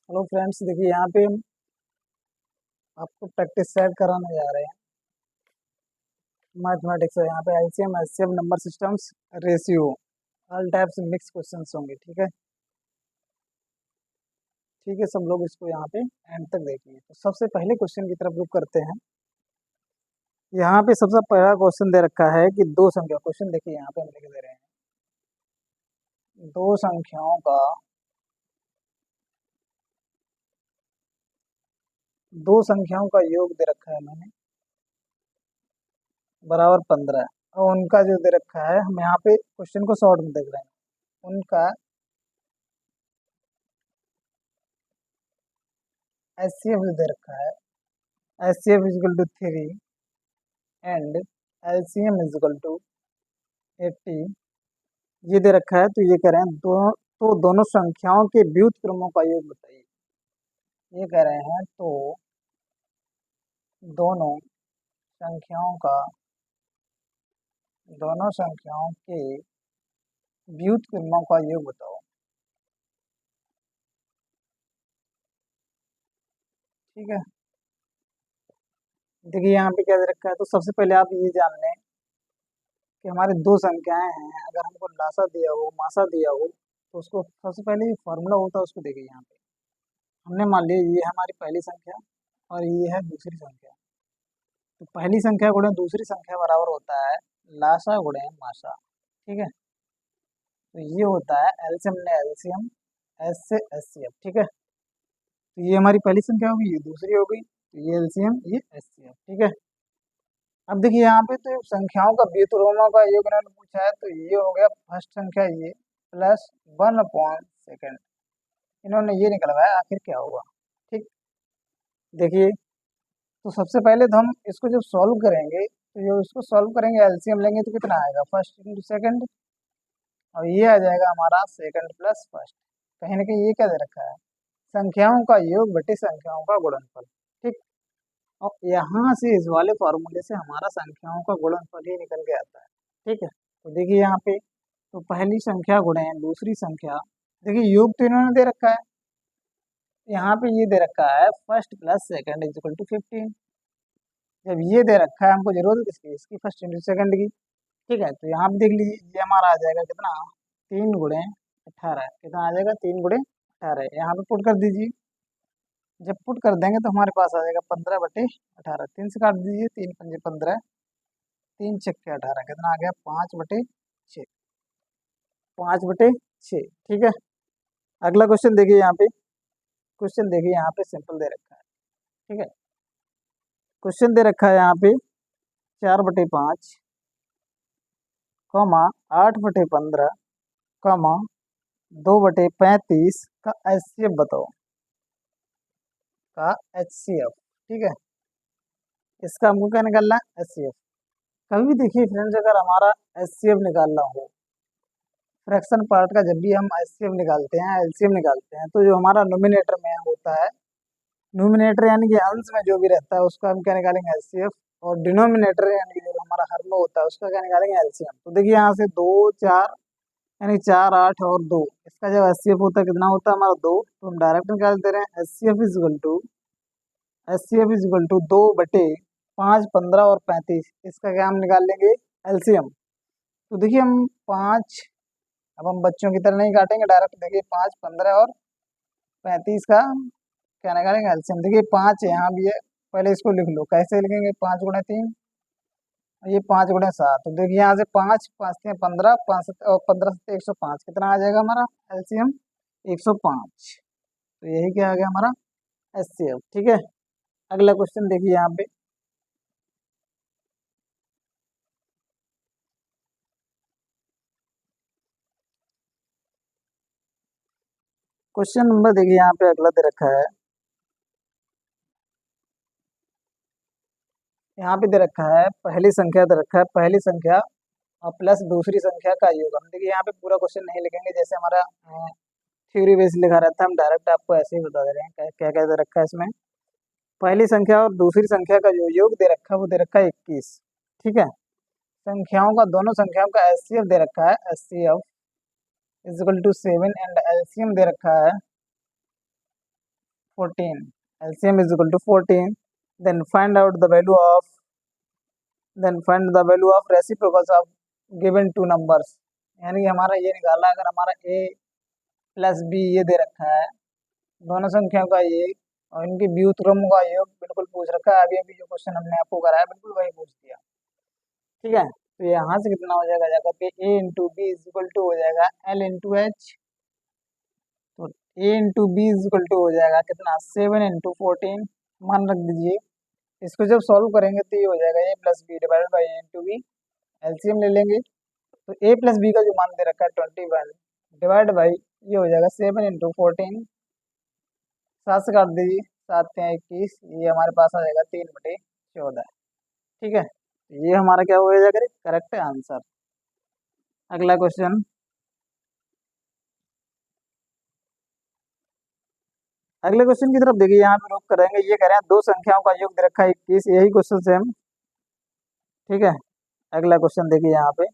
Hello friends, देखिए यहाँ पे हम आपको प्रैक्टिस सेट कराने जा रहे हैं मैथमेटिक्स है। यहाँ पे LCM HCF number systems ratio all types mix questions होंगे। ठीक है, ठीक है, सब लोग इसको यहाँ पे एंड तक देखिए। तो सबसे पहले क्वेश्चन की तरफ रुक करते हैं। यहाँ पे सबसे पहला क्वेश्चन दे रखा है कि दो संख्या, क्वेश्चन देखिए यहाँ पे हम लिख दे रहे हैं, दो संख्याओं का योग दे रखा है मैंने बराबर 15। और उनका जो दे रखा है, हम यहाँ पे क्वेश्चन को शॉर्ट में देख रहे हैं। उनका एचसीएफ दे रखा है, HCF is equal to 3 and LCM is equal to 80। ये दे रखा है, तो ये कह रहे हैं दोनों संख्याओं के व्युत्क्रमों का योग बताइए। ये कह रहे हैं तो दोनों संख्याओं का दोनों संख्याओं के व्युत्क्रमों का योग बताओ। ठीक है, देखिए यहाँ पे क्या दे रखा है। तो सबसे पहले आप ये जान लें कि हमारी दो संख्याएं हैं। अगर हमको लासा दिया हो, मासा दिया हो, तो उसको सबसे पहले फॉर्मूला होता है, उसको देखिए यहाँ पे। हमने मान लिया ये है हमारी पहली संख्या और ये है दूसरी संख्या। तो पहली संख्या गुणे दूसरी संख्या बराबर होता है लासा गुणे मासा। ठीक है, तो ये होता है एलसीएम ने एलसीएम, एस से एचसीएफ। ठीक है, तो ये हमारी पहली संख्या होगी, ये दूसरी हो गई, तो ये एलसीएम, ये एचसीएफ। ठीक है, अब देखिए यहाँ पे तो संख्याओं का व्युत्क्रमों का योग इन्होंने पूछा है, तो ये हो गया फर्स्ट संख्या ये प्लस 1/2। इन्होंने ये निकलवाया, आखिर क्या होगा। ठीक, देखिए, तो सबसे पहले तो हम इसको जब सॉल्व करेंगे, तो जो इसको सॉल्व करेंगे एलसीएम लेंगे तो कितना आएगा, फर्स्ट इंटू सेकंड, और ये आ जाएगा हमारा सेकंड प्लस फर्स्ट। कहीं ना कहीं ये क्या दे रखा है, संख्याओं का योग बटे संख्याओं का गुणनफल। ठीक, और यहाँ से इस वाले फॉर्मूले से हमारा संख्याओं का गुणनफल ही निकल के आता है। ठीक है, तो देखिए यहाँ पे तो पहली संख्या गुणे दूसरी संख्या, देखिए योग तो इन्होंने दे रखा है, यहाँ पे ये दे रखा है first plus second equal to 15। जब ये दे रखा है, हमको जरूरत किसकी, इसकी फर्स्ट इंटू सेकंड की। ठीक है, तो यहाँ पे देख लीजिए, ये हमारा आ जाएगा कितना, 3 गुणे 18। कितना आ जाएगा, 3 गुणे 18। यहाँ पे पुट कर दीजिए। जब पुट कर देंगे तो हमारे पास आ जाएगा 15/18। 3 से काट दीजिए, 3×5 = 15, 3×6 = 18। कितना आ गया, 5/6। 5/6। ठीक है, अगला क्वेश्चन देखिए यहाँ पे। क्वेश्चन देखिए यहाँ पे सिंपल दे रखा है। ठीक है, क्वेश्चन दे रखा है यहाँ पे 4/5, 8/15, 2/35 का एचसीएफ बताओ, का एचसीएफ। ठीक है, इसका हमको क्या निकालना है, एचसीएफ। कभी भी देखिए फ्रेंड्स, अगर हमारा एचसीएफ निकालना हो, फ्रैक्शन पार्ट का, जब भी हम एचसीएफ निकालते हैं, एलसीएम निकालते हैं, तो जो हमारा नोमिनेटर में होता है, नोमिनेटर यानी कि अंश में जो भी रहता है, उसका हम क्या निकालेंगे, एचसीएफ। और डिनोमिनेटर यानी कि जो हमारा हर में होता है, उसका क्या निकालेंगे, एलसीएम। तो देखिए यहाँ से 2 4 यानी 4 8 और 2, इसका जब एचसीएफ होता है कितना होता है हमारा, 2। तो हम डायरेक्ट निकाल दे रहे हैं, एचसीएफ इज इक्वल टू 2/5 15 और 35। इसका क्या हम निकाल लेंगे, एलसीएम। तो देखिए हम 5, अब हम बच्चों की तरह नहीं काटेंगे डायरेक्ट। देखिए 5 15 और 35 का क्या निकालेंगे, एलसीएम। देखिए 5 यहाँ भी है, पहले इसको लिख लो। कैसे लिखेंगे, 5×3, ये 5×7। तो देखिए यहाँ से 5 5 से 15, 5 और 15 से 105। कितना आ जाएगा हमारा एलसीएम, 105। तो यही क्या आ गया हमारा एचसीएफ। ठीक है, अगला क्वेश्चन देखिए यहाँ पे। क्वेश्चन नंबर देखिए यहाँ पे अगला दे रखा है। यहाँ पे दे रखा है पहली संख्या, दे रखा है पहली संख्या और प्लस दूसरी संख्या का योग। हम देखिए यहाँ पे पूरा क्वेश्चन नहीं लिखेंगे, जैसे हमारा थ्योरी बेस लिखा रहता है, हम डायरेक्ट आपको ऐसे ही बता दे रहे हैं क्या क्या दे रखा है इसमें। पहली संख्या और दूसरी संख्या का जो योग दे रखा है, वो दे रखा है 21। ठीक है, संख्याओं का, दोनों संख्याओं का एचसीएफ दे रखा है, HCF is equal to 7 and LCM दे रखा है 14, LCM is equal to 14, then find out the value of, then find the value of reciprocals of given two numbers, यानी कि हमारा ये निकाला, अगर हमारा a प्लस बी ये दे रखा है, दोनों संख्याओं का ये और इनके व्युत्क्रमों का योग बिल्कुल पूछ रखा है, अभी अभी जो क्वेश्चन हमने आपको कराया बिल्कुल वही पूछ दिया, ठीक है। तो यहाँ से कितना हो जाएगा, जाकर के a into b is equal to हो जाएगा l इंटू एच, तो a into b is equal to हो जाएगा कितना 7 इंटू 14, मान रख दीजिए। इसको जब सॉल्व करेंगे तो ये हो जाएगा a plus b divided by a into b, LCM ले लेंगे तो a प्लस बी का जो मान दे रखा है 21 डिवाइड बाई ये हो जाएगा 7 इंटू 14, 7 से काट दीजिए, 7 या 21, ये हमारे पास आ जाएगा 3/14, ठीक है। ये हमारा क्या हो जाएगा, करेक्ट आंसर। अगला क्वेश्चन, अगले क्वेश्चन की तरफ देखिए, यहाँ पे रोक करेंगे, ये कह रहे हैं दो संख्याओं का योग दे रखा है 21, यही क्वेश्चन सेम, ठीक है। अगला क्वेश्चन देखिए यहाँ पे,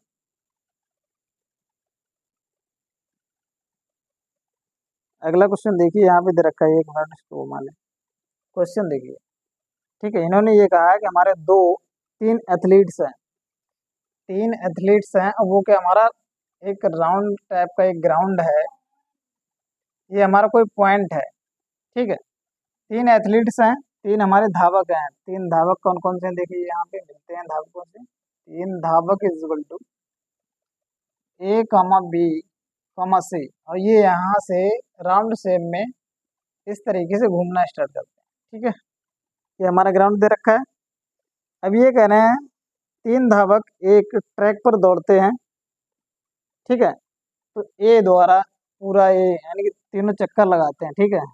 अगला क्वेश्चन देखिए यहाँ पे दे रखा है, एक मिनट इसको मान लें, क्वेश्चन देखिए, ठीक है। इन्होंने ये कहा है कि हमारे तीन एथलीट्स हैं, तीन एथलीट्स हैं, अब वो क्या हमारा एक राउंड टाइप का एक ग्राउंड है, ये हमारा कोई पॉइंट है, ठीक है। तीन एथलीट्स हैं, तीन हमारे धावक हैं, तीन धावक कौन कौन से हैं देखिए यहाँ पे मिलते हैं धावकों से, तीन धावक is equal to a comma b comma c, और ये यहाँ से राउंड शेप में इस तरीके से घूमना स्टार्ट करते हैं, ठीक है। ये हमारा ग्राउंड दे रखा है। अब ये कह रहे हैं तीन धावक एक ट्रैक पर दौड़ते हैं, ठीक है। तो ए द्वारा पूरा ए यानी कि तीनों चक्कर लगाते हैं, ठीक है,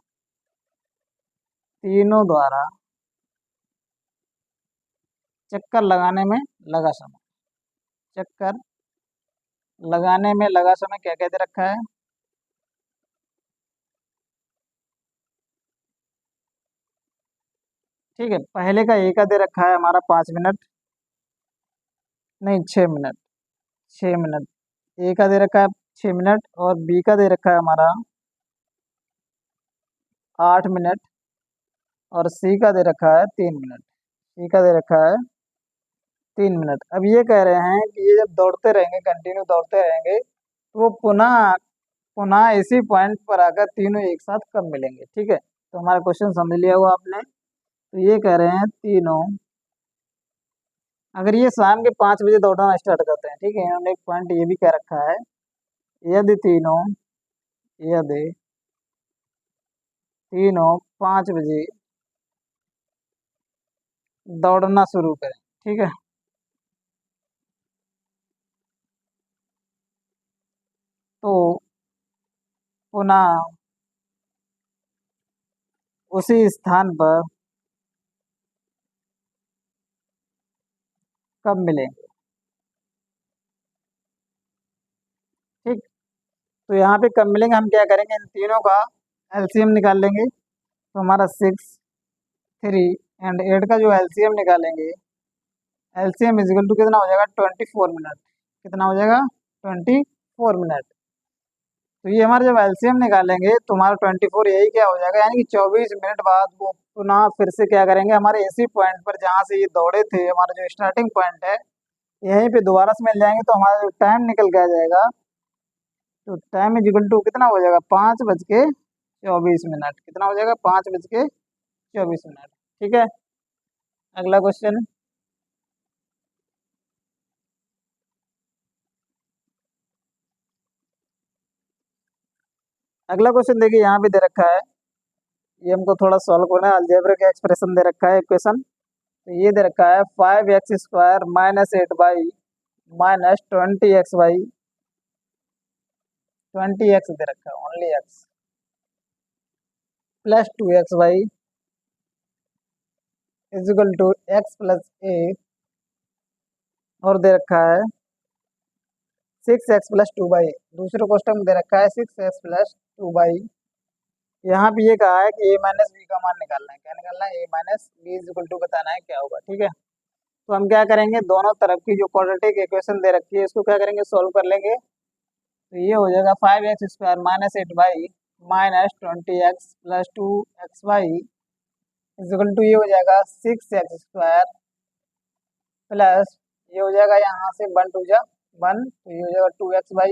तीनों द्वारा चक्कर लगाने में लगा समय, चक्कर लगाने में लगा समय क्या क्या दे रखा है, ठीक है। पहले का ए का दे रखा है हमारा 5 मिनट, नहीं 6 मिनट, 6 मिनट ए का दे रखा है 6 मिनट, और बी का दे रखा है हमारा 8 मिनट, और सी का दे रखा है 3 मिनट, सी का दे रखा है 3 मिनट। अब ये कह रहे हैं कि ये जब दौड़ते रहेंगे, कंटिन्यू दौड़ते रहेंगे, तो वो पुनः पुनः इसी पॉइंट पर आकर तीनों एक साथ कब मिलेंगे, ठीक है। तो हमारा क्वेश्चन समझ लिया हुआ आपने। तो ये कह रहे हैं तीनों, अगर ये शाम के 5 बजे दौड़ना स्टार्ट करते हैं, ठीक है, इन्होंने एक पॉइंट ये भी कह रखा है, यदि तीनों, यदि तीनों 5 बजे दौड़ना शुरू करें, ठीक है, तो पुनः उसी स्थान पर कब मिलेंगे, ठीक। तो यहाँ पे कब मिलेंगे, हम क्या करेंगे, इन तीनों का एलसीएम निकाल लेंगे, तो हमारा 6, 3 एंड 8 का जो एलसीएम निकालेंगे, एलसीएम इज इक्वल टू कितना हो जाएगा 24 मिनट, कितना हो जाएगा 24 मिनट। तो ये हमारे जब एलसीएम निकालेंगे तो हमारा 24 यही क्या हो जाएगा, यानी कि 24 मिनट बाद वो पुनः फिर से क्या करेंगे, हमारे इसी पॉइंट पर जहाँ से ये दौड़े थे, हमारा जो स्टार्टिंग पॉइंट है, यहीं पे दोबारा से मिल जाएंगे, तो हमारा जो टाइम निकल के आ जाएगा, तो टाइम इज इक्वल टू कितना हो जाएगा 5:24, कितना हो जाएगा 5:24, ठीक है। अगला क्वेश्चन, अगला क्वेश्चन देखिए यहाँ पे दे रखा है, ये हमको थोड़ा सॉल्व करना है, अलजेब्रिक एक्सप्रेशन दे रखा है इक्वेशन, तो ये दे रखा है 5x² minus 8y minus 20x दे रखा है, only x plus 2xy is equal to x plus a, और दे रखा है 6x प्लस 2y, दूसरे क्वेश्चन में दे रखा है 6x प्लस 2y। यहाँ पे ये कहा है कि a माइनस बी का मान निकालना है, क्या निकालना है, a minus b is equal to बताना है क्या होगा, ठीक है। तो हम क्या करेंगे, दोनों तरफ की जो क्वाड्रेटिक इक्वेशन दे रखी है इसको क्या करेंगे, सोल्व कर लेंगे। तो ये हो जाएगा 5x² minus 8y minus 20x+2xy is equal to ये हो जाएगा 6x² प्लस ये हो जाएगा यहाँ से 1 तो ये हो जाएगा 2xy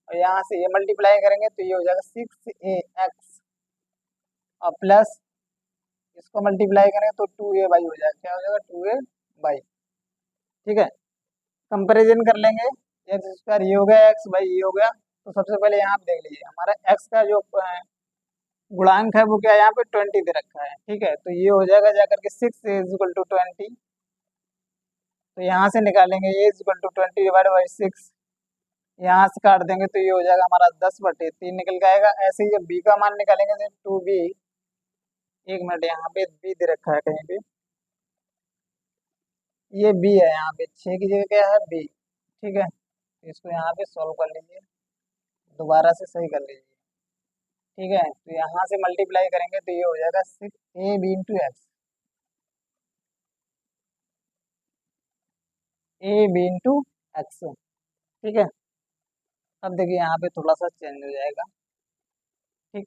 और यहाँ से ये मल्टीप्लाई करेंगे तो ये हो जाएगा 6ax और प्लस इसको मल्टीप्लाई करें तो 2ay हो जाएगा। क्या हो जाएगा? 2ay। ठीक है, कंपैरिजन कर लेंगे। x² ये हो गया, x बाई ये हो गया। तो सबसे पहले यहाँ पे देख लीजिए हमारा x का जो गुणांक है वो क्या है, यहाँ पे 20 दे रखा है। ठीक है, तो ये हो जाएगा जाकर के 6 = 20। तो यहाँ से निकालेंगे a = 20/6। यहाँ से काट देंगे तो ये हो जाएगा हमारा 10/3 निकल के आएगा। ऐसे ही जब b का मान निकालेंगे तो 2b, एक मिनट यहाँ पे b दे रखा है कहीं पे, ये b है यहाँ पे, 6 की जगह क्या है b। ठीक है, तो इसको यहाँ पे सॉल्व कर लीजिए, दोबारा से सही कर लीजिए। ठीक है, तो यहाँ से मल्टीप्लाई करेंगे तो ये हो जाएगा 6ab × x, ab × x। ठीक है, अब देखिए यहाँ पे थोड़ा सा चेंज हो जाएगा। ठीक,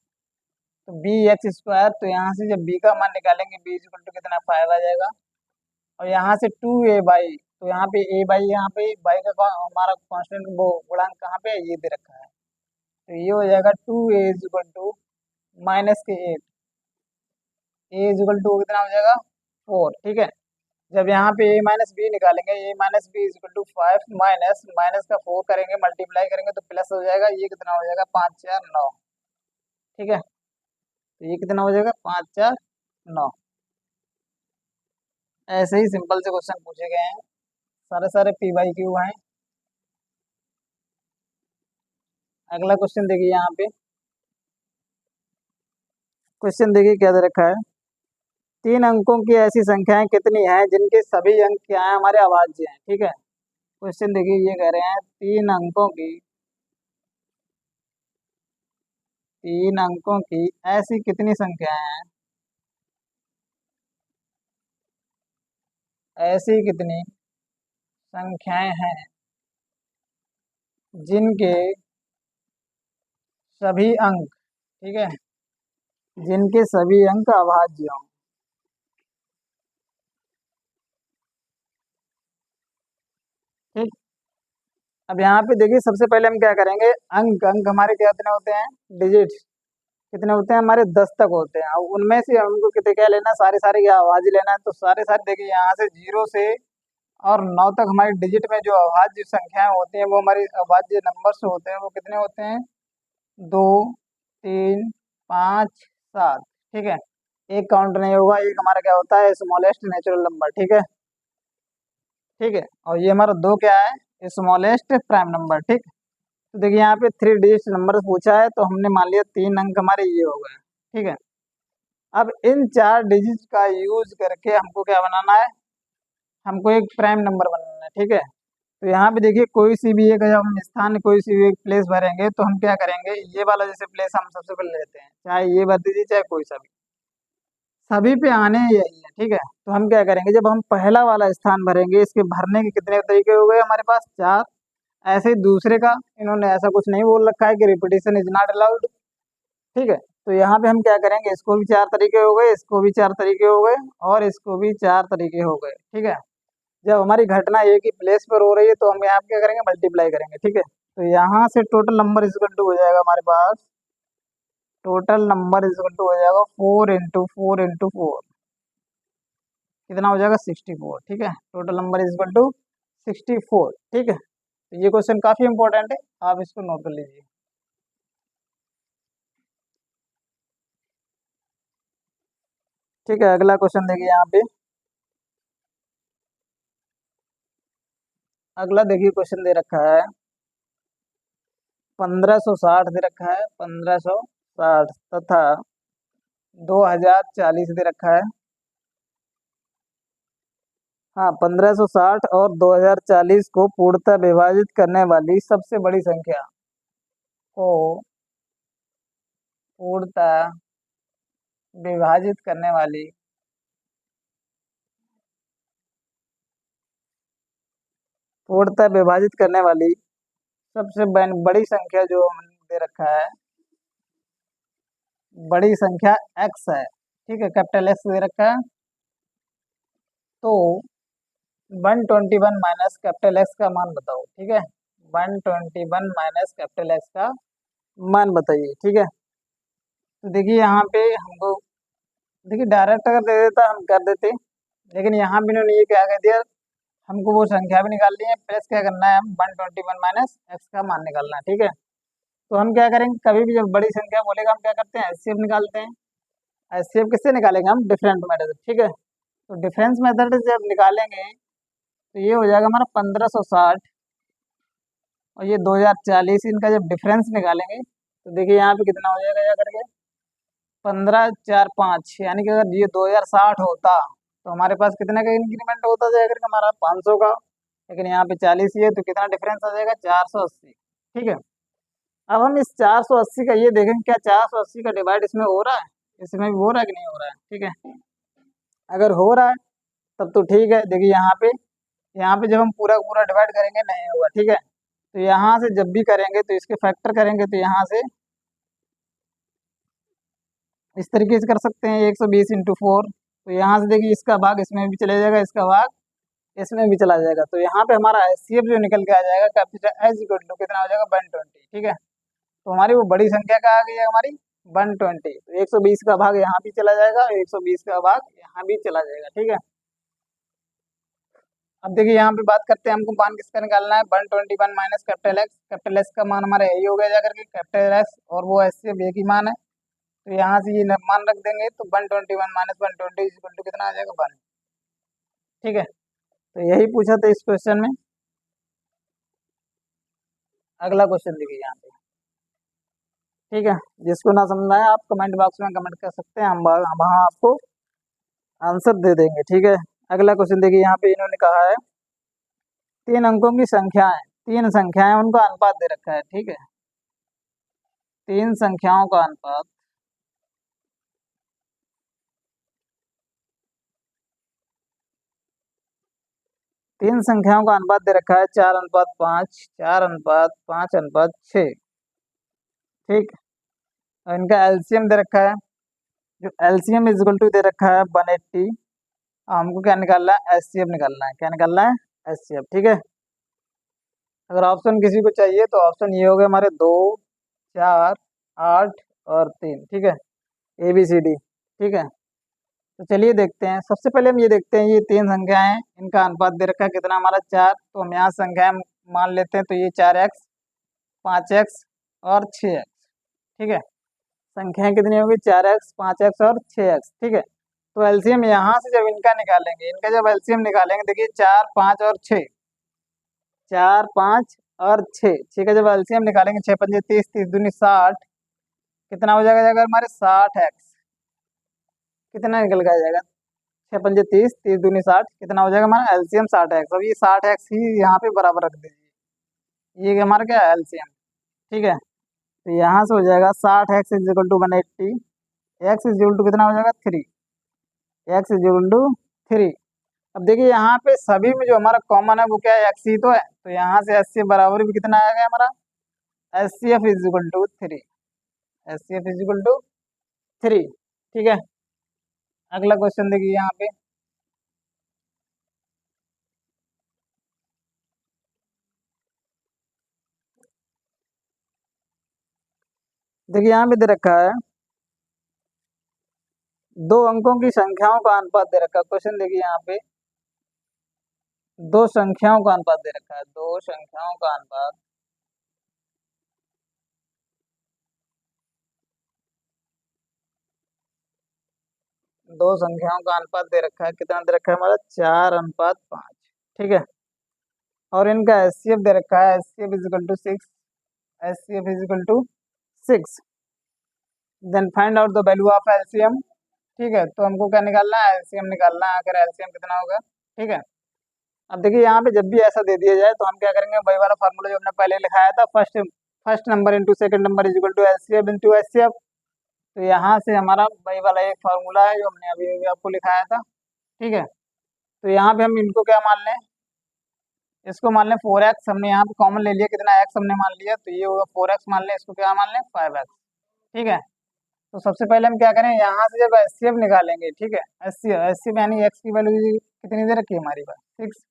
तो bx², तो यहाँ से जब b का मान निकालेंगे b = कितना 5 आ जाएगा और यहाँ से 2a/, तो यहाँ पे a/, यहाँ पे y का हमारा कांस्टेंट वो गुणांक कहाँ पे है, ये दे रखा है। तो ये हो जाएगा 2a = -8, a कितना हो जाएगा 4। ठीक है, जब यहाँ पे a - b निकालेंगे, a - b = 5 माइनस माइनस का 4 करेंगे, मल्टीप्लाई करेंगे तो प्लस हो जाएगा। ये कितना हो जाएगा 5 4 9। ठीक है, तो ये कितना हो जाएगा 5 4 9। ऐसे ही सिंपल से क्वेश्चन पूछे गए हैं, सारे सारे पी बाई क्यू हैं। अगला क्वेश्चन देखिए, यहाँ पे क्वेश्चन देखिए क्या दे रखा है। 3 अंकों की ऐसी संख्याएं कितनी हैं जिनके सभी अंक क्या है, हमारे अभाज्य हैं। ठीक है, क्वेश्चन देखिए ये कह रहे हैं 3 अंकों की ऐसी कितनी संख्याएं हैं, ऐसी कितनी संख्याएं हैं जिनके सभी अंक, ठीक है, जिनके सभी अंक अभाज्य हों। ठीक, अब यहाँ पे देखिए सबसे पहले हम क्या करेंगे, अंक अंक हमारे कितने होते हैं, डिजिट्स कितने होते हैं हमारे 10 तक होते हैं। और उनमें से हमको कितने क्या लेना है, सारे सारे क्या अभाज्य लेना है। तो सारे सारे देखिए यहाँ से 0 से और 9 तक हमारी डिजिट में जो अभाज्य संख्याएं होती हैं वो हमारी अभाज्य नंबर्स होते हैं। वो कितने होते हैं, 2 3 5 7। ठीक है, एक काउंट नहीं होगा, एक हमारा क्या होता है स्मॉलेस्ट नेचुरल नंबर। ठीक है, ठीक है, और ये हमारा 2 क्या है, स्मॉलेस्ट प्राइम नंबर। ठीक, तो देखिए यहाँ पे 3 डिजिट नंबर पूछा है तो हमने मान लिया 3 अंक हमारे ये हो गए। ठीक है, अब इन 4 डिजिट का यूज करके हमको क्या बनाना है, हमको एक प्राइम नंबर बनाना है। ठीक है, तो यहाँ पे देखिए कोई सी भी एक जब हम स्थान कोई सी भी एक प्लेस भरेंगे तो हम क्या करेंगे, ये वाला जैसे प्लेस हम सबसे पहले लेते हैं, चाहे ये भर दीजिए चाहे कोई सा भी, सभी पे आने यही है। ठीक है, तो हम क्या करेंगे, जब हम पहला वाला स्थान भरेंगे, इसके भरने के कितने तरीके हो गए हमारे पास 4। ऐसे ही दूसरे का इन्होंने ऐसा कुछ नहीं बोल रखा है कि रिपीटिशन इज नॉट अलाउड। ठीक है, तो यहाँ पे हम क्या करेंगे, इसको भी 4 तरीके हो गए, इसको भी 4 तरीके हो गए और इसको भी 4 तरीके हो गए। ठीक है, जब हमारी घटना एक ही प्लेस पर हो रही है तो हम यहाँ पे क्या करेंगे, मल्टीप्लाई करेंगे। ठीक है, तो यहाँ से टोटल नंबर इक्वल टू हो जाएगा हमारे पास, टोटल नंबर इक्वल टू हो जाएगा 4 × 4 × 4, कितना हो जाएगा 64। ठीक है, टोटल नंबर इक्वल टू 64। ठीक है, तो ये क्वेश्चन काफी इंपॉर्टेंट है, आप इसको नोट कर लीजिए। ठीक है, अगला क्वेश्चन देखिए यहाँ पे, अगला देखिए क्वेश्चन दे रखा है 1560 दे रखा है, 1560 तथा 2040 दे रखा है। हाँ, 1560 और 2040 को पूर्णतः विभाजित करने वाली सबसे बड़ी संख्या को पूर्णतः विभाजित करने वाली पूर्णतः विभाजित करने वाली सबसे बड़ी संख्या जो हमने दे रखा है बड़ी संख्या एक्स है, ठीक है, कैपिटल एक्स दे रखा है। तो 121 माइनस कैपिटल एक्स का मान बताओ, ठीक है, 121 माइनस कैपिटल एक्स का मान बताइए, ठीक है। तो देखिए यहाँ पे हमको, देखिए डायरेक्ट अगर दे देता हम कर देते, लेकिन यहाँ भी इन्होंने ये क्या कह दिया, हमको वो संख्या भी निकालनी है प्लस क्या करना है, हम 121 माइनस एक्स का मान निकालना है, ठीक है। तो हम क्या करेंगे, कभी भी जब बड़ी संख्या बोलेगा हम क्या करते हैं, एचसीएफ निकालते हैं। एचसीएफ किससे निकालेंगे, हम डिफरेंट मेथड, ठीक है। तो डिफरेंस मेथड से जब निकालेंगे तो ये हो जाएगा हमारा 1560 और ये 2040, इनका जब डिफरेंस निकालेंगे तो देखिए यहाँ पे कितना हो जाएगा, जा करके 15 4 5, यानी कि अगर ये 2060 होता तो हमारे पास कितने का इंक्रीमेंट होता जाएगा करके हमारा 500 का, लेकिन यहाँ पे 40 ही है तो कितना डिफरेंस आ जाएगा, 480, ठीक है। अब हम इस 480 का ये देखेंगे, क्या 480 का डिवाइड इसमें हो रहा है, इसमें भी हो रहा है कि नहीं हो रहा है, ठीक है। अगर हो रहा है तब तो ठीक है, देखिए यहाँ पे जब हम पूरा पूरा डिवाइड करेंगे नहीं होगा, ठीक है। तो यहाँ से जब भी करेंगे तो इसके फैक्टर करेंगे तो यहाँ से इस तरीके से कर सकते हैं, 120 इंटू 4। तो यहाँ से देखिए इसका भाग इसमें भी चले जाएगा, इसका भाग इसमें भी चला जाएगा, तो यहाँ पे हमारा एचसीएफ जो निकल के आ जाएगा कैपिटल एच इक्वल टू कितना हो जाएगा, 120, ठीक है। तो हमारी वो बड़ी संख्या का आ गई है हमारी 120, तो 120 का भाग यहाँ भी चला जाएगा और 120 का भाग यहाँ भी चला जाएगा, ठीक है। अब देखिए यहाँ पे बात करते हैं, हमको मान किसका निकालना है, 121 माइनस कैपिटल एक्स का मान हमारा यही हो गया जाकर के कैपिटल एक्स, और वो एचसीएफ एक ही मान है। तो यहाँ से ये मान रख देंगे तो 121 माइनस 120 इक्वल टू कितना आ जाएगा, 1, ठीक है। तो यही पूछा था इस क्वेश्चन में। अगला क्वेश्चन देखिए यहाँ पे, ठीक है। जिसको ना समझ आए आप कमेंट बॉक्स में कमेंट कर सकते हैं, हम वहाँ आपको आंसर दे देंगे, ठीक है। अगला क्वेश्चन देखिए यहाँ पे इन्होंने कहा है 3 अंकों की संख्याएं, 3 संख्याएं उनका अनुपात दे रखा है, ठीक है। 3 संख्याओं का अनुपात, तीन संख्याओं का अनुपात दे रखा है 4:5, 4:5, ठीक। और इनका एलसीएम दे रखा है, जो एलसीएम इज इक्वल टू दे रखा है 180। हमको क्या निकालना है, एचसीएफ निकालना है, क्या निकालना है, एचसीएफ, ठीक है। अगर ऑप्शन किसी को चाहिए तो ऑप्शन ये हो गए हमारे 2, 4, 8 और 3, ठीक है, ABCD, ठीक है। तो चलिए देखते हैं, सबसे पहले हम ये देखते हैं, ये 3 संख्याएं हैं, इनका अनुपात दे रखा है कितना हमारा 4, तो हम यहाँ संख्याएं मान लेते हैं, तो ये 4x, 5x और 6x, ठीक है। संख्याएं कितनी होगी, 4x, 5x और 6x, ठीक है। तो एलसीएम यहाँ से जब इनका निकालेंगे, इनका जब एलसीएम निकालेंगे, देखिए 4, 5 और 6, 4, 5 और 6, 6 का जब एलसीएम निकालेंगे, 6 पंजे 30, 30 दूनी 60, कितना हो जाएगा, जाएगा हमारे 60x, कितना निकल के आ जाएगा, 6 पंजे 30, 30 दूनी 60, कितना हो जाएगा हमारा एलसीएम 60x। अब ये 60x ही यहाँ पे बराबर रख दीजिए, ये हमारा क्या है एलसीएम, ठीक है। तो यहाँ से हो जाएगा 60x is equal to 180, x is equal to कितना हो जाएगा 3, एक्स इज इक्वल टू 3। अब देखिए यहाँ पे सभी में जो हमारा कॉमन है वो क्या है, एक्स ही तो है, तो यहाँ से एच सी एफ बराबर भी कितना आएगा हमारा, H C F is equal to 3, H C F is equal to 3, ठीक है। अगला क्वेश्चन देखिए यहाँ पे, देखिए यहाँ पे दे रखा है 2 अंकों की संख्याओं का अनुपात दे रखा है, क्वेश्चन देखिए यहाँ पे 2 संख्याओं का अनुपात दे रखा है, 2 संख्याओं का अनुपात, दो संख्याओं का अनुपात दे रखा है, कितना दे रखा है हमारा 4:5, ठीक है। और इनका एचसीएफ दे रखा है, HCF is equal to 6, HCF is equal to 6। Then find out the value of LCM, ठीक है। तो हमको क्या निकालना है, एलसीएम निकालना है, अगर एलसीएम कितना होगा, ठीक है। अब देखिए यहाँ पे जब भी ऐसा दे दिया जाए तो हम क्या करेंगे, वही वाला फार्मूला जो हमने पहले लिखाया था, first first number into second number is equal to LCM into HCF. तो यहाँ से हमारा वही वाला एक फार्मूला है जो हमने अभी अभी आपको लिखाया था, ठीक है। तो यहाँ पे हम इनको क्या मान लें, इसको मान लें 4x, हमने यहाँ पे कॉमन ले लिया, कितना x हमने मान लिया, तो ये होगा 4x मान लें, इसको क्या मान लें 5x, ठीक है। तो सबसे पहले हम क्या करें, यहाँ से जब एचसीएफ निकालेंगे, ठीक है, एचसीएफ यानी एक्स की वैल्यू कितनी दे रखी है हमारी पास, 6।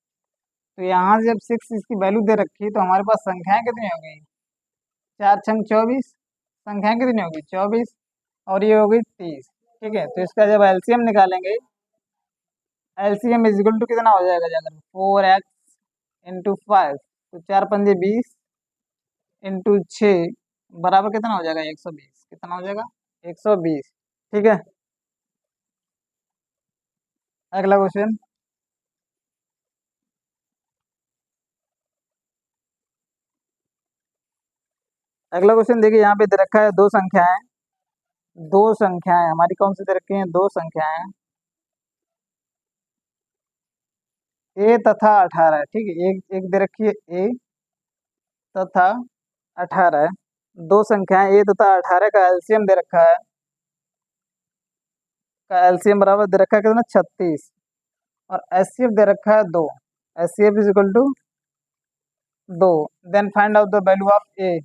तो यहाँ से जब 6 इसकी वैल्यू दे रखी है, तो हमारे पास संख्याएं कितनी होगी, 4 6 24, संख्याएं कितनी होगी 24, और ये होगी 30। ठीक है, तो इसका जब एलसीएम निकालेंगे, एलसीएम इज इक्वल टू कितना हो जाएगा, जाकर 4x × 5, तो 4 × 5 = 20, × 6 बराबर कितना हो जाएगा, 120। कितना हो जाएगा, 120। ठीक है, अगला क्वेश्चन। अगला क्वेश्चन देखिए, यहाँ पे दे रखा है दो संख्याएं हमारी कौन सी दे रखी हैं, दो संख्याएं ए तथा 18। ठीक है, एक एक दे रखी है ए तथा 18, दो संख्याएं ए तथा 18 का एलसीएम दे रखा है, का एलसीएम बराबर दे रखा है कितना, 36, और एचसीएफ दे रखा है 2। HCF is equal to 2। Then find out the value of a.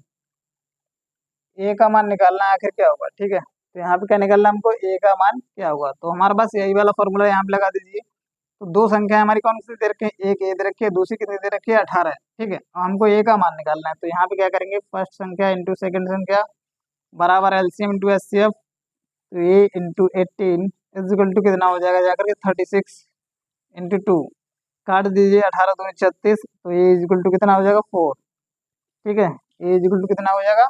A का मान निकालना है, आखिर क्या होगा। ठीक है, तो यहाँ पे क्या निकालना है हमको, ए का मान क्या होगा। तो हमारे पास यही वाला फॉर्मूला यहाँ पे लगा दीजिए। तो दो संख्या हमारी कौन सी दे रखी है, एक ए दे रखी है, दूसरी कितनी दे रखी है, 18। ठीक है, और हमको ए का मान निकालना है। तो यहाँ पे क्या करेंगे, फर्स्ट संख्या इंटू सेकंड संख्या बराबर एलसीएम इंटू एचसीएफ। तो ए इंटू 18 इज इक्वल टू कितना हो जाएगा, जाकर के 36 इंटू 2, काट दीजिए, 18 दूनी 36, तो ए इज इक्वल टू कितना हो जाएगा, 4। ठीक है, ए इज इक्वल टू कितना हो जाएगा,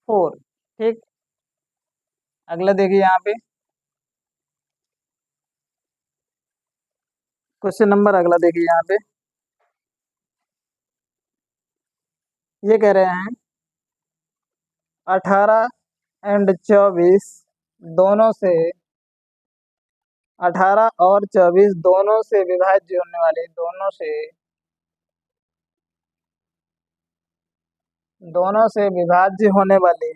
4। ठीक, अगला देखिए यहाँ पे क्वेश्चन नंबर, अगला देखिए यहाँ पे ये कह रहे हैं 18 एंड 24 दोनों से, 18 और 24 दोनों से विभाज्य होने वाली, दोनों से विभाज्य होने वाली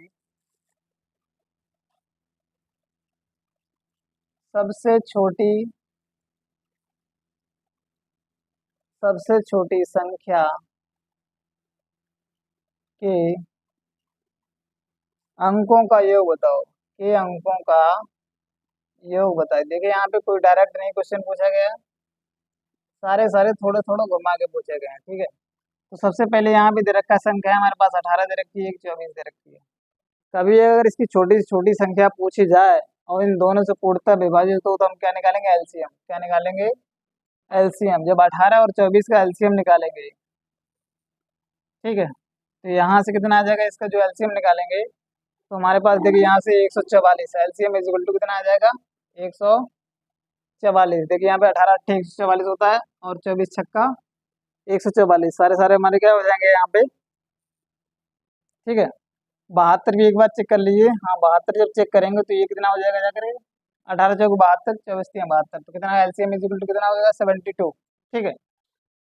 सबसे छोटी संख्या के अंकों का योग बताओ। के अंकों का योग बताए। देखिए यहाँ पे कोई डायरेक्ट नहीं क्वेश्चन पूछा गया, सारे सारे थोड़े थोड़े घुमा के पूछे गए हैं। ठीक है, तो सबसे पहले यहाँ पे दे रखा है संख्या हमारे पास 18 दे रखी है, एक 24 दे रखी है। कभी अगर इसकी छोटी से छोटी संख्या पूछी जाए और इन दोनों से पूर्णतः विभाजित हो, तो हम क्या निकालेंगे, एलसीएम। क्या निकालेंगे, एलसीएम। जब 18 और 24 का एलसीएम निकालेंगे, ठीक है, तो यहाँ से कितना आ जाएगा, इसका जो एलसीएम निकालेंगे, तो हमारे पास देखिए यहाँ से 144, एलसीएम इज इक्वल टू कितना आ जाएगा, 144। देखिए यहाँ पे 18 8 144 होता है, और 24 छक्का 144, सारे सारे हमारे क्या हो जाएंगे यहाँ पे। ठीक है, 72 भी एक बार चेक कर लीजिए। हाँ, 72 जब चेक करेंगे तो ये कितना हो जाएगा, जाकर 18 चौक 72, 24 3 72, तो कितना एलसीएम इज इक्वल टू कितना हो जाएगा, 72। ठीक है,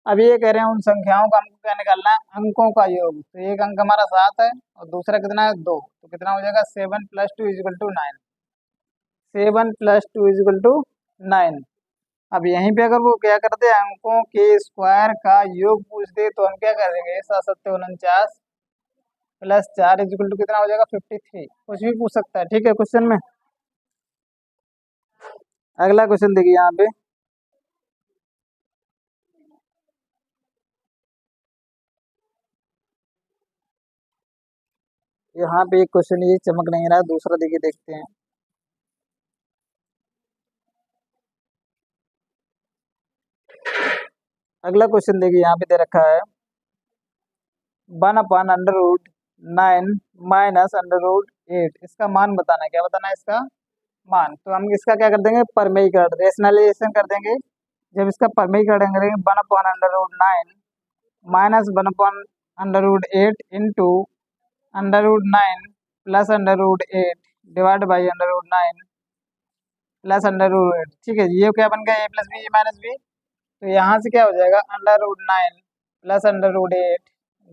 अब ये कह रहे हैं उन संख्याओं का हमको क्या निकालना है, अंकों का योग। तो एक अंक हमारा 7 है और दूसरा कितना है, 2, तो कितना हो जाएगा, 7 + 2 is equal to 9। 7 + 2 is equal to 9। अब यहीं पे अगर वो क्या करते, अंकों के स्क्वायर का योग पूछ दे, तो हम क्या करेंगे, 7 7 49 + 4 इज इक्वल टू कितना हो जाएगा, 53। कुछ भी पूछ सकता है। ठीक है, क्वेश्चन में अगला क्वेश्चन देखिए यहाँ पे, यहाँ पे एक क्वेश्चन ये चमक नहीं रहा, दूसरा देखिए, देखते हैं। अगला क्वेश्चन देखिए यहाँ पे दे रखा है 1/√9 - √8, इसका मान बताना है। क्या बताना है, इसका मान। तो हम इसका क्या कर देंगे, परमेयीकरण, रेशनलाइजेशन कर देंगे। जब इसका परमेयीकरण करेंगे, 1/√9 - 1/√8 इंटू √9 + √8 डिवाइड बाई √9 + √8। ठीक है, ये क्या बन गया, a + b - b। तो यहाँ से क्या हो जाएगा, √9 + √8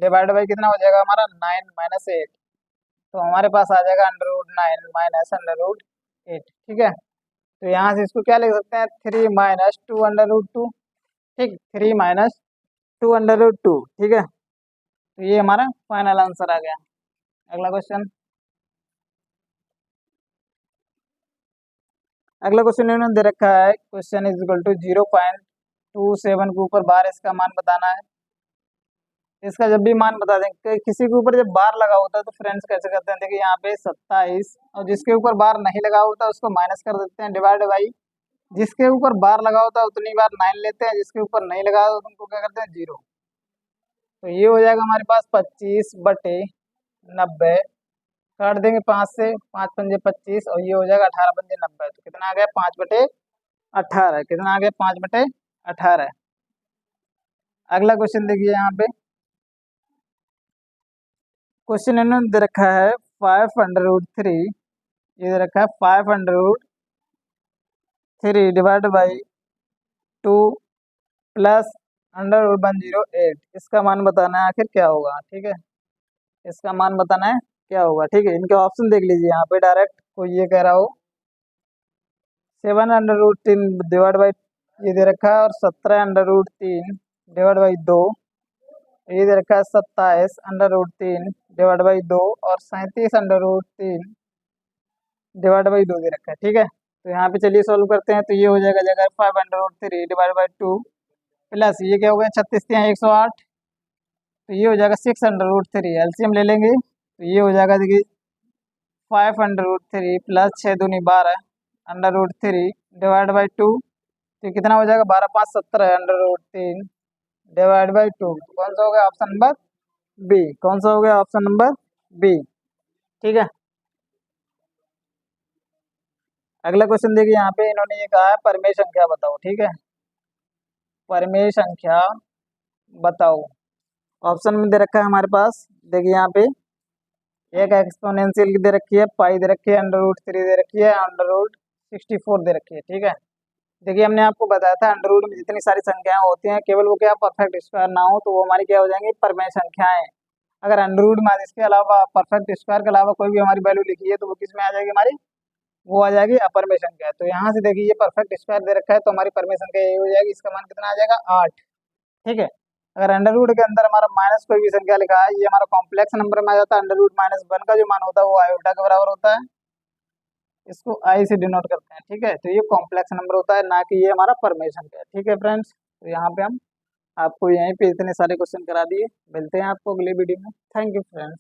डिवाइड बाई कितना हो जाएगा हमारा, 9 - 8। तो हमारे पास आ जाएगा √9 - √8। ठीक है, तो यहाँ से इसको क्या लिख सकते हैं, 3 - 2 √2। ठीक, 3 - 2 √2। ठीक है, तो ये हमारा फाइनल आंसर आ गया। अगला क्वेश्चन। अगला क्वेश्चन इन्होंने दे रखा है, क्वेश्चन इज इक्वल टू 0.27 के ऊपर बार इसका मान बताना है। इसका जब भी मान बता दें किसी के ऊपर जब बार लगा होता है तो फ्रेंड्स कैसे करते हैं, देखिए यहाँ पे 27, और जिसके ऊपर बार नहीं लगा होता है उसको माइनस कर देते हैं, डिवाइड बाई जिसके ऊपर बार लगा होता है उतनी बार 9 लेते हैं, जिसके ऊपर नहीं लगा होता उनको क्या करते हैं 0। तो ये हो जाएगा हमारे पास 25/90, काट देंगे 5 से, 5 पंजे 25, और ये हो जाएगा 18 पंजे 90। तो कितना आ गया 5/18, कितना आ गया 5/18। अगला क्वेश्चन देखिए यहाँ पे, क्वेश्चन इन्होंने दे रखा है 5√3, ये दे रखा है 5√3 डिवाइड बाई 2 प्लस √108, इसका मान बताना है आखिर क्या होगा। ठीक है, इसका मान बताना है क्या होगा। ठीक है, इनके ऑप्शन देख लीजिए यहाँ पे, डायरेक्ट कोई ये कह रहा हो 7√3 डिवाइड बाई ये दे रखा है, और 17√3 डिवाइड बाई 2, ये दे रखा है 27√3 डिवाइड बाई 2, और 37√3 डिवाइड बाई 2 दे रखा है। ठीक है, तो यहाँ पे चलिए सॉल्व करते हैं। तो ये हो जाएगा जगह 5√3 डिवाइड बाई 2 प्लस ये क्या हो गया 36×108, तो ये हो जाएगा 6√3, एलसीएम ले लेंगे तो ये हो जाएगा देखिए 5√3 प्लस 6×2 = 12 √3 डिवाइड बाई 2, तो कितना हो जाएगा 12×5 = 17 √3 डिवाइड बाई 2। कौन सा हो गया ऑप्शन नंबर बी, कौन सा हो गया ऑप्शन नंबर बी। ठीक है, अगला क्वेश्चन देखिए यहाँ पे इन्होंने ये कहा है परमेय संख्या बताओ। ठीक है, परमेय संख्या बताओ, ऑप्शन में दे रखा है हमारे पास, देखिए यहाँ पे एक एक्सपोनेंशियल की दे रखी है, पाई दे रखी है, √3 दे रखी है, √64 दे रखी है। ठीक है, देखिए हमने आपको बताया था अंडर रूट में जितनी सारी संख्याएं होती हैं केवल वो क्या परफेक्ट स्क्वायर ना हो तो वो हमारी क्या हो जाएंगी परमेय संख्याएं। अगर अंडर रूट में इसके अलावा परफेक्ट स्क्वायर के अलावा कोई भी हमारी वैल्यू लिखी है तो वो किस में आ जाएगी हमारी, वो आ जाएगी अपरमेय संख्या। तो यहाँ से देखिए ये परफेक्ट स्क्वायर दे रखा है तो हमारी परमेय संख्या ये हो जाएगी, इसका मान कितना आ जाएगा 8। ठीक है, अगर अंडर रूट के अंदर हमारा माइनस कोई भी संख्या लिखा है ये हमारा कॉम्प्लेक्स नंबर में आ जाता है, अंडर रूट -1 का जो मान होता है वो आयोटा के बराबर होता है, इसको आई से डिनोट करते हैं। ठीक है, तो ये कॉम्प्लेक्स नंबर होता है, ना कि ये हमारा परमेय संख्या है। ठीक है फ्रेंड्स, तो यहाँ पे हम आपको यहीं पे इतने सारे क्वेश्चन करा दिए, मिलते हैं आपको अगले वीडियो में। Thank you friends.